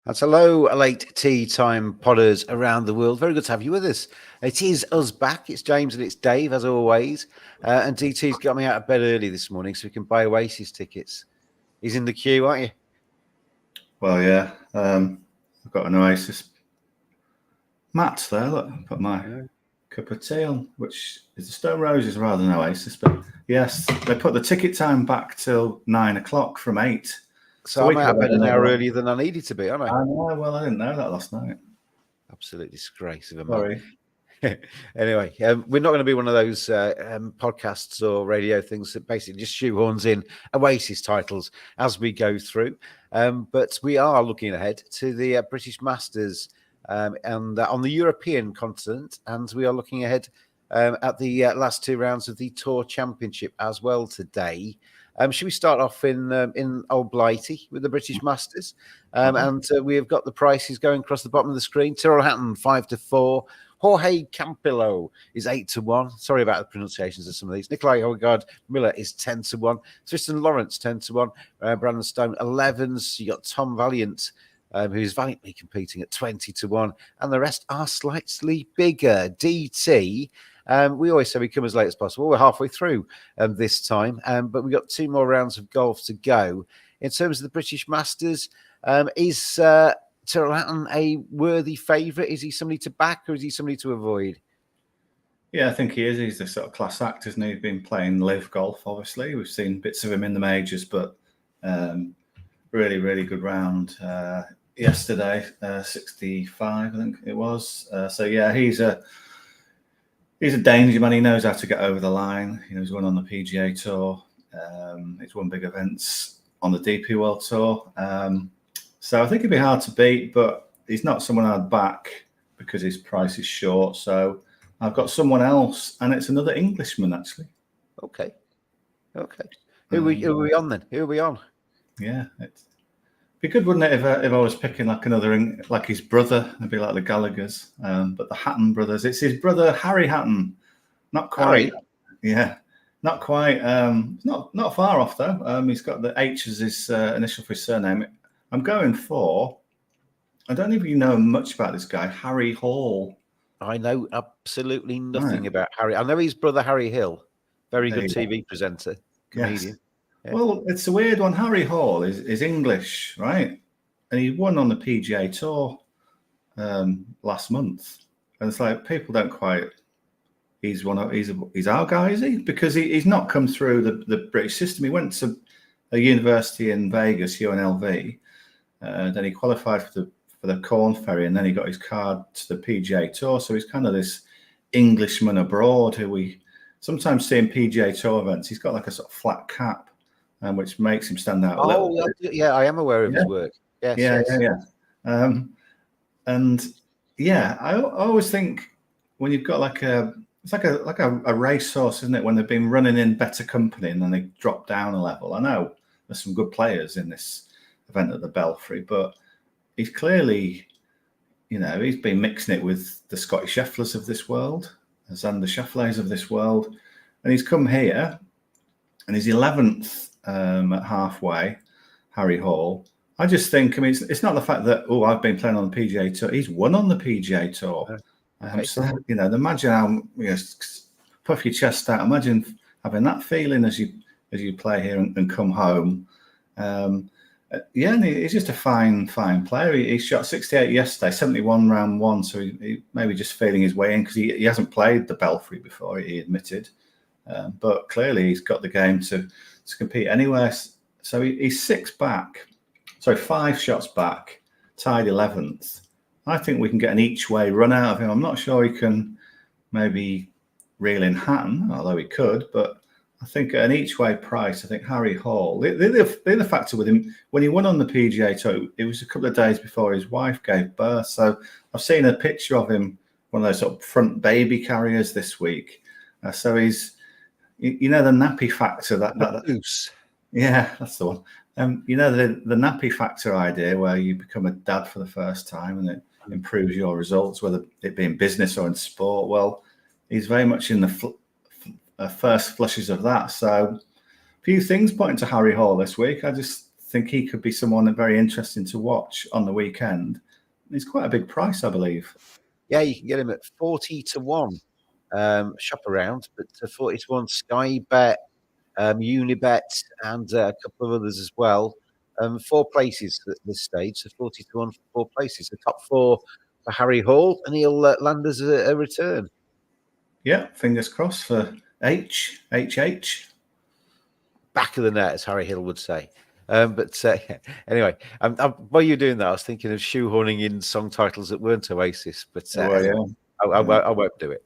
And hello, late tea time podders around the world. Very good to have you with us. It is us back. It's James and it's Dave, as always. And DT's got me out of bed early this morning so we can buy Oasis tickets. He's in the queue, aren't you? Well, yeah. I've got an Oasis mat there. Look, I put my cup of tea on, which is the Stone Roses rather than Oasis. But yes, they put the ticket time back till 9 o'clock from 8. So I'm out of bed an hour earlier than I needed to be, aren't I? I know. Well, I didn't know that last night. Absolute disgrace of a Sorry. man. Anyway, we're not going to be one of those podcasts or radio things that basically just shoehorns in Oasis titles as we go through. But we are looking ahead to the British Masters and on the European continent, and we are looking ahead at the last two rounds of the Tour Championship as well today. Should we start off in Old Blighty with the British Masters? And we have got the prices going across the bottom of the screen. Tyrrell Hatton 5-4. Jorge Campillo is 8-1. Sorry about the pronunciations of some of these. Nicolai Højgaard Miller is 10-1. Tristan Lawrence 10-1. Brandon Stone 11s. You got Tom Valiant, who's valiantly competing at 20-1, and the rest are slightly bigger. DT. We always say we come as late as possible. We're halfway through this time, but we've got 2 more rounds of golf to go. In terms of the British Masters, is Tyrrell Hatton a worthy favourite? Is he somebody to back, or is he somebody to avoid? Yeah, I think he is. He's the sort of class act, isn't he? He's been playing live golf, obviously. We've seen bits of him in the majors, but really, really good round yesterday, 65, I think it was. So, yeah, he's a danger man. He knows how to get over the line. You know, he's won on the PGA Tour. He's won big events on the DP World Tour. So I think it'd be hard to beat, but he's not someone I'd back because his price is short. So I've got someone else, and it's another Englishman, actually. Okay. Who are we on then? Who are we on? Yeah, it'd be good, wouldn't it, if I was picking like another, like his brother? It'd be like the Gallaghers, but the Hatton brothers. It's his brother Harry Hatton. Not quite. Harry. Yeah, not quite. Not far off though. He's got the H as his initial for his surname. I'm going for. I don't even know much about this guy, Harry Hall. I know absolutely nothing about Harry. I know his brother Harry Hill, very good TV presenter, comedian. Yes. Yeah. Well, it's a weird one. Harry Hall is English, right? And he won on the PGA Tour last month. And it's like people don't quite. He's our guy, is he? Because he's not come through the British system. He went to a university in Vegas, UNLV. Then he qualified for the Corn Ferry, and then he got his card to the PGA Tour. So he's kind of this Englishman abroad who we sometimes see in PGA Tour events. He's got like a sort of flat cap, which makes him stand out a little bit. Yeah, I am aware of his work. Yes, yeah. And yeah, I always think when you've got it's like a racehorse, isn't it? When they've been running in better company and then they drop down a level. I know there's some good players in this event at the Belfry, but he's clearly, he's been mixing it with the Scotty Schefflers of this world, the Xander Schauffele's of this world, and he's come here and he's 11th at halfway, Harry Hall. I just think, it's not the fact that, I've been playing on the PGA Tour. He's won on the PGA Tour. So, imagine how, puff your chest out. Imagine having that feeling as you play here and come home. And he's just a fine player. He shot 68 yesterday, 71 round one. So he maybe just feeling his way in because he hasn't played the Belfry before, he admitted. But clearly he's got the game to compete anywhere. So he's 5 shots back, tied 11th. I think we can get an each-way run out of him. I'm not sure he can maybe reel in Hatton, although he could, but I think at an each-way price, I think Harry Hall. The other factor with him, when he won on the PGA Tour, it was a couple of days before his wife gave birth. So I've seen a picture of him, one of those sort of front baby carriers this week. So he's, the nappy factor. That goose. Yeah, that's the one. The nappy factor idea where you become a dad for the first time and it improves your results, whether it be in business or in sport. Well, he's very much in the first flushes of that. So a few things pointing to Harry Hall this week. I just think he could be someone that very interesting to watch on the weekend. He's quite a big price, I believe. Yeah, you can get him at 40 to 1. Shop around, but 40 to 1 Sky Bet, Unibet, and a couple of others as well. 4 places at this stage, so 40 to 1 for 4 places. The top 4 for Harry Hall, and he'll land us a return. Yeah, fingers crossed for HH. Back of the net, as Harry Hill would say. Anyway, while you're doing that, I was thinking of shoehorning in song titles that weren't Oasis, but I won't do it.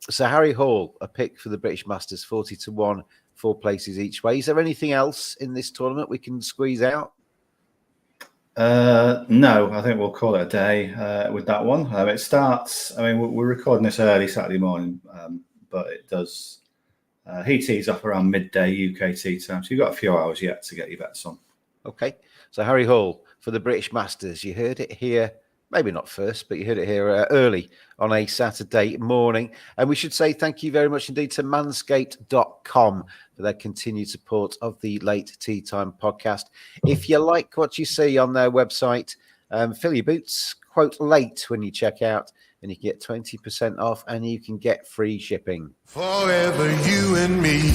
So Harry Hall, a pick for the British Masters, 40 to 1, 4 places each way. Is there anything else in this tournament we can squeeze out? No, I think we'll call it a day with that one. It starts, I mean, we're recording this early Saturday morning, but it does. He tees off around midday UK tea time, so you've got a few hours yet to get your bets on. Okay, so Harry Hall for the British Masters. You heard it here, maybe not first, but you heard it here early on a Saturday morning. And we should say thank you very much indeed to manscaped.com for their continued support of the Late Tea Time podcast. If you like what you see on their website, fill your boots, quote late when you check out, and you can get 20% off and you can get free shipping. Forever you and me,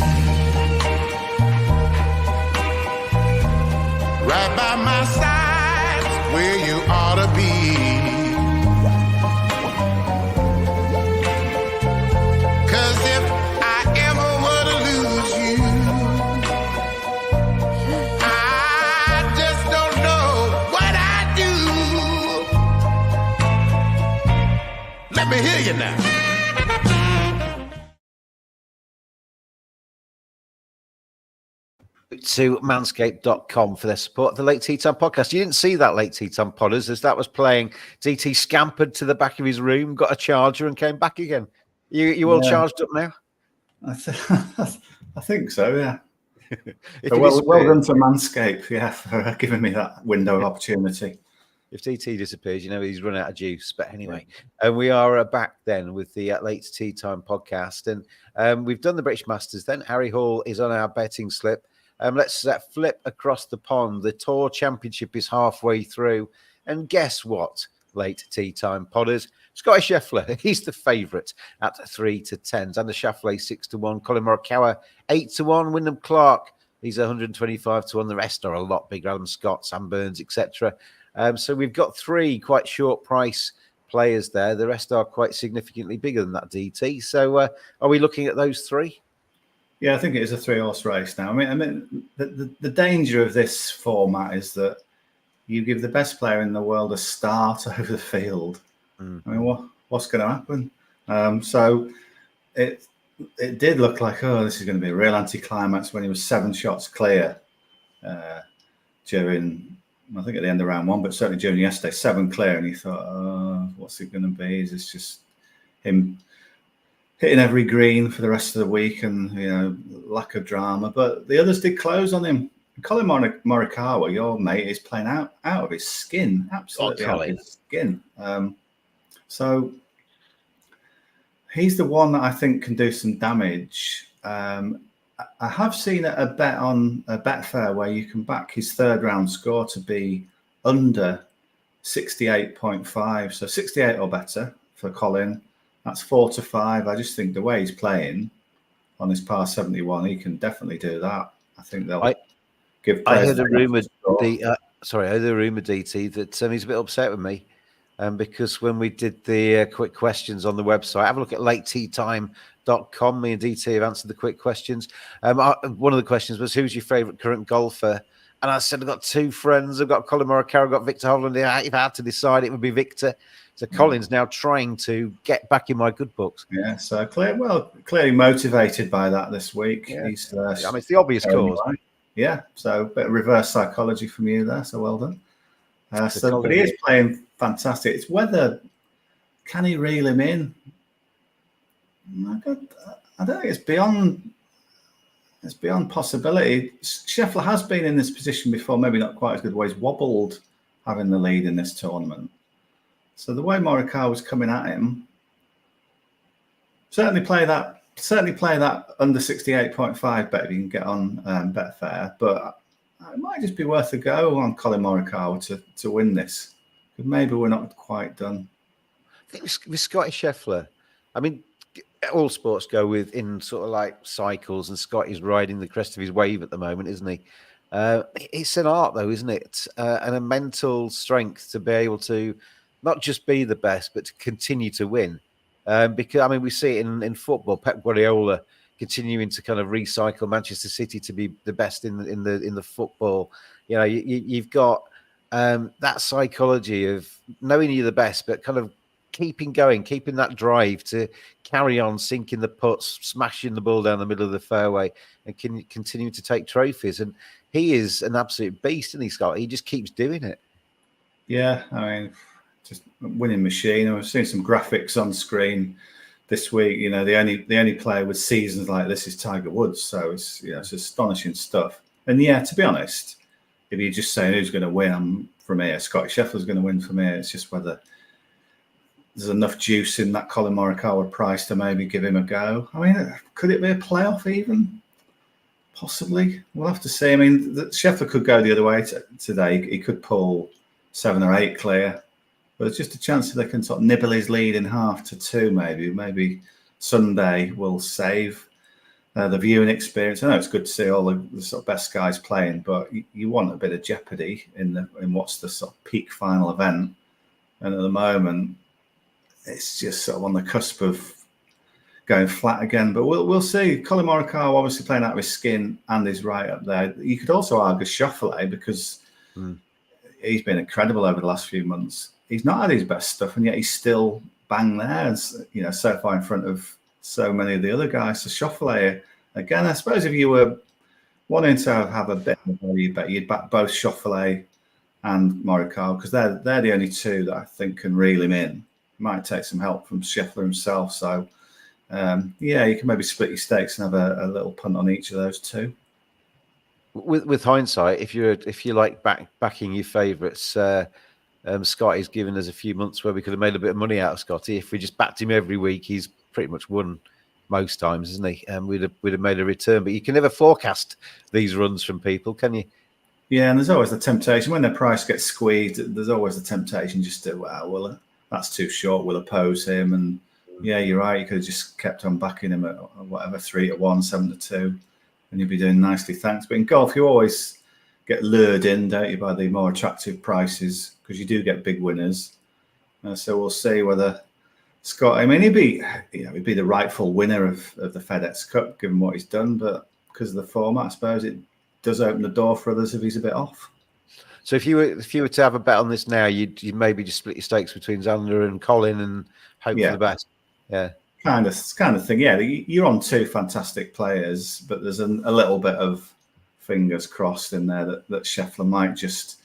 right by my side, where you ought to be. 'Cause if I ever were to lose you, I just don't know what I'd do. Let me hear you now. To manscaped.com for their support of the Late Tea Time podcast. You didn't see that Late Tea Time podders as that was playing. DT scampered to the back of his room, got a charger, and came back again. You all charged up now? I think so, yeah. So well done to Manscaped, yeah, for giving me that window of opportunity. If DT disappears, you know he's run out of juice. But anyway, and we are back then with the Late Tea Time podcast. And we've done the British Masters then. Harry Hall is on our betting slip. Let's flip across the pond. The Tour Championship is halfway through. And guess what, Late Tea Time podders? Scotty Scheffler, he's the favourite at 3 to 10. Xander Schauffele, 6 to 1. Colin Morikawa, 8 to 1. Wyndham Clark, he's 125 to 1. The rest are a lot bigger. Adam Scott, Sam Burns, etc. So we've got 3 quite short price players there. The rest are quite significantly bigger than that, DT. So are we looking at those 3? Yeah, I think it is a 3-horse race now. I mean, the danger of this format is that you give the best player in the world a start over the field. I mean, what's going to happen? So it did look like, this is going to be a real anticlimax when he was 7 shots clear during, I think at the end of round 1, but certainly during yesterday, 7 clear, and you thought, what's it going to be? Is this just him hitting every green for the rest of the week and, lack of drama? But the others did close on him. Colin Morikawa, your mate, is playing out of his skin, absolutely out of his skin. So he's the one that I think can do some damage. I have seen a bet on a Betfair where you can back his 3rd round score to be under 68.5. So 68 or better for Colin. That's 4 to 5. I just think the way he's playing on his par 71, he can definitely do that. I think they'll give. I heard a rumor. I heard a rumor, DT, that he's a bit upset with me because when we did the quick questions on the website, have a look at lateteatime.com. Me and DT have answered the quick questions. One of the questions was, "Who's your favourite current golfer?" And I said, "I've got 2 friends. I've got Colin Morikawa, I've got Victor Hovland. If I had to decide, it would be Victor." So Colin's now trying to get back in my good books. Yeah, so clearly motivated by that this week. Yeah. He's, it's the obvious cause. Yeah, so a bit of reverse psychology from you there, so well done. But he is playing fantastic. It's whether can he reel him in. I don't think it's beyond possibility. Scheffler has been in this position before, maybe not quite as good, where he's wobbled having the lead in this tournament. So the way Morikawa was coming at him, certainly play that under 68.5 bet if you can get on Betfair. But it might just be worth a go on Colin Morikawa to win this. Maybe we're not quite done. I think with Scotty Scheffler, I mean, all sports go in sort of like cycles, and Scott is riding the crest of his wave at the moment, isn't he? It's an art, though, isn't it? And a mental strength to be able to not just be the best, but to continue to win. Because I mean, we see it in football. Pep Guardiola continuing to kind of recycle Manchester City to be the best in the football. You know, you've got that psychology of knowing you're the best, but kind of keeping going, keeping that drive to carry on, sinking the putts, smashing the ball down the middle of the fairway, and continue to take trophies. And he is an absolute beast, isn't he, Scott? He just keeps doing it. Yeah, I mean, just a winning machine. I've seen some graphics on screen this week. You know, the only player with seasons like this is Tiger Woods. So it's it's astonishing stuff. And yeah, to be honest, if you're just saying who's going to win, I'm from here. Scotty Scheffler's going to win from here. It's just whether there's enough juice in that Colin Morikawa price to maybe give him a go. I mean, could it be a playoff even? Possibly. We'll have to see. I mean, Scheffler could go the other way today. He could pull 7 or 8 clear. But there's just a chance that they can sort of nibble his lead in half to 2 maybe. Maybe Sunday will save the viewing experience. I know it's good to see all the sort of best guys playing, but you want a bit of jeopardy in what's the sort of peak final event. And at the moment, it's just sort of on the cusp of going flat again. But we'll see. Colin Morikawa obviously playing out of his skin and is right up there. You could also argue Schauffele because he's been incredible over the last few months. He's not had his best stuff, and yet he's still bang there, and so far in front of so many of the other guys. So Schauffele, again, I suppose if you were wanting to have a bit of a value bet, you'd back both Schauffele and Morikawa because they're the only two that I think can reel him in. Might take some help from Scheffler himself. So, you can maybe split your stakes and have a little punt on each of those two. With hindsight, if you like backing your favourites, Scotty's given us a few months where we could have made a bit of money out of Scotty. If we just backed him every week, he's pretty much won most times, isn't he? And we'd have made a return. But you can never forecast these runs from people, can you? Yeah, and there's always the temptation when the price gets squeezed. There's always the temptation just to that's too short. We'll oppose him, and yeah, you're right. You could have just kept on backing him at whatever 3-1, 7-2, and you'd be doing nicely. Thanks. But in golf, you always get lured in, don't you, by the more attractive prices because you do get big winners. So we'll see whether Scott. I mean, he'd be the rightful winner of the FedEx Cup given what he's done, but because of the format, I suppose it does open the door for others if he's a bit off. So if you were to have a bet on this now, you'd maybe just split your stakes between Xander and Colin and hope for the best. Yeah, kind of thing. Yeah, you're on 2 fantastic players, but there's a little bit of fingers crossed in there that Scheffler might just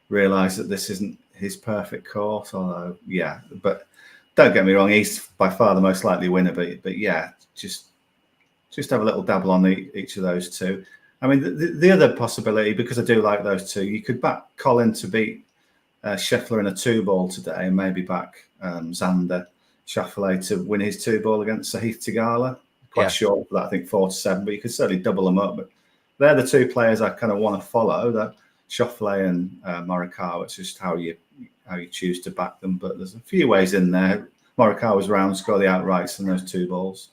realise that this isn't his perfect course. Although, but don't get me wrong, he's by far the most likely winner. But yeah, just have a little dabble on each of those 2. I mean, the other possibility, because I do like those 2, you could back Colin to beat Scheffler in a 2-ball today, and maybe back Xander Schauffele to win his 2-ball against Sahith Theegala. Quite short for that, I think 4-7, but you could certainly double them up. But they're the 2 players I kind of want to follow, that Schauffele and Morikawa. It's just how you choose to back them. But there's a few ways in there. Morikawa's round score the outrights in those 2 balls.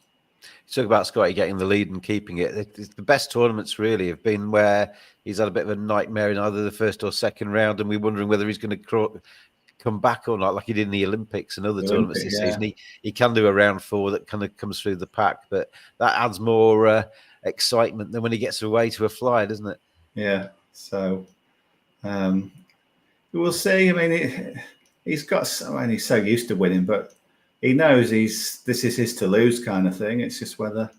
You talk about Scotty getting the lead and keeping it. The best tournaments really have been where he's had a bit of a nightmare in either the first or second round, and we're wondering whether he's going to come back or not, like he did in the Olympics and other tournaments this season. He can do a round 4 that kind of comes through the pack, but that adds more excitement than when he gets away to a fly, doesn't it? Yeah. So we'll see. I mean, he's so used to winning, but he knows this is his to lose kind of thing. It's just whether,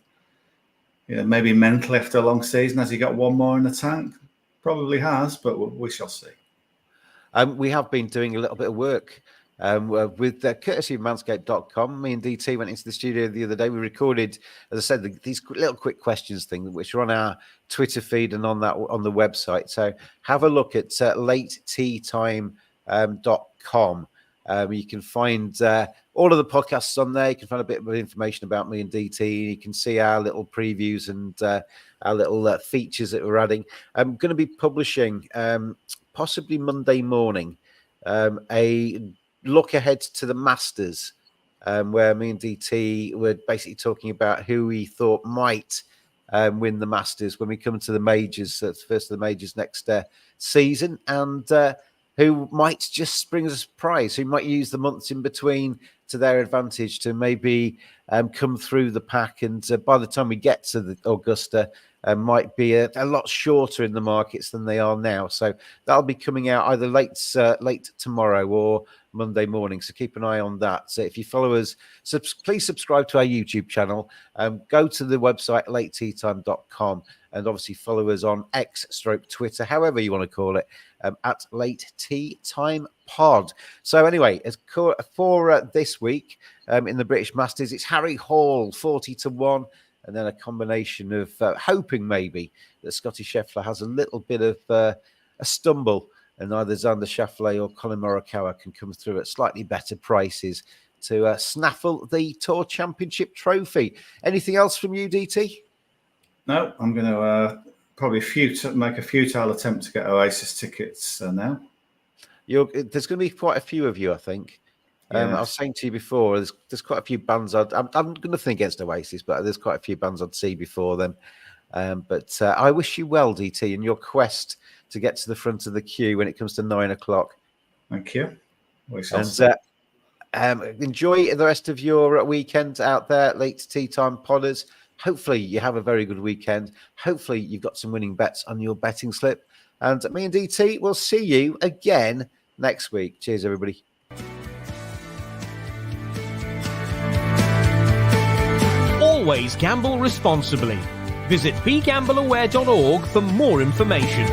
maybe mentally after a long season, has he got one more in the tank? Probably has, but we shall see. We have been doing a little bit of work with courtesy of manscaped.com. Me and DT went into the studio the other day. We recorded, as I said, these little quick questions thing, which are on our Twitter feed and on the website. So have a look at lateteatime.com. You can find all of the podcasts on there. You can find a bit of information about me and DT. You can see our little previews and our little features that we're adding. I'm going to be publishing possibly Monday morning a look ahead to the Masters, where me and DT were basically talking about who we thought might win the Masters when we come to the majors, the first of the majors next season, and who might just bring us a surprise, who might use the months in between to their advantage to maybe come through the pack. And by the time we get to the Augusta, might be a lot shorter in the markets than they are now. So that'll be coming out either late tomorrow or Monday morning. So keep an eye on that. So if you follow us, please subscribe to our YouTube channel. Go to the website, lateteatime.com, and obviously follow us on X/Twitter, however you want to call it, at Late Tea Time Pod. So anyway, for this week in the British Masters, it's Harry Hall 40-1, and then a combination of hoping maybe that Scotty Scheffler has a little bit of a stumble, and either Xander Schauffele or Colin Morikawa can come through at slightly better prices to snaffle the Tour Championship trophy. Anything else from you, DT? No, I'm going to probably make a futile attempt to get Oasis tickets now. There's going to be quite a few of you, I think. I was saying to you before, there's quite a few bands. I'm going to think against Oasis, but there's quite a few bands I'd see before them. But I wish you well, DT, in your quest to get to the front of the queue when it comes to 9 o'clock. Thank you. And enjoy the rest of your weekend out there, Late Tea Time Podders. Hopefully you have a very good weekend. Hopefully you've got some winning bets on your betting slip. And me and DT will see you again next week. Cheers, everybody. Always gamble responsibly. Visit begambleaware.org for more information.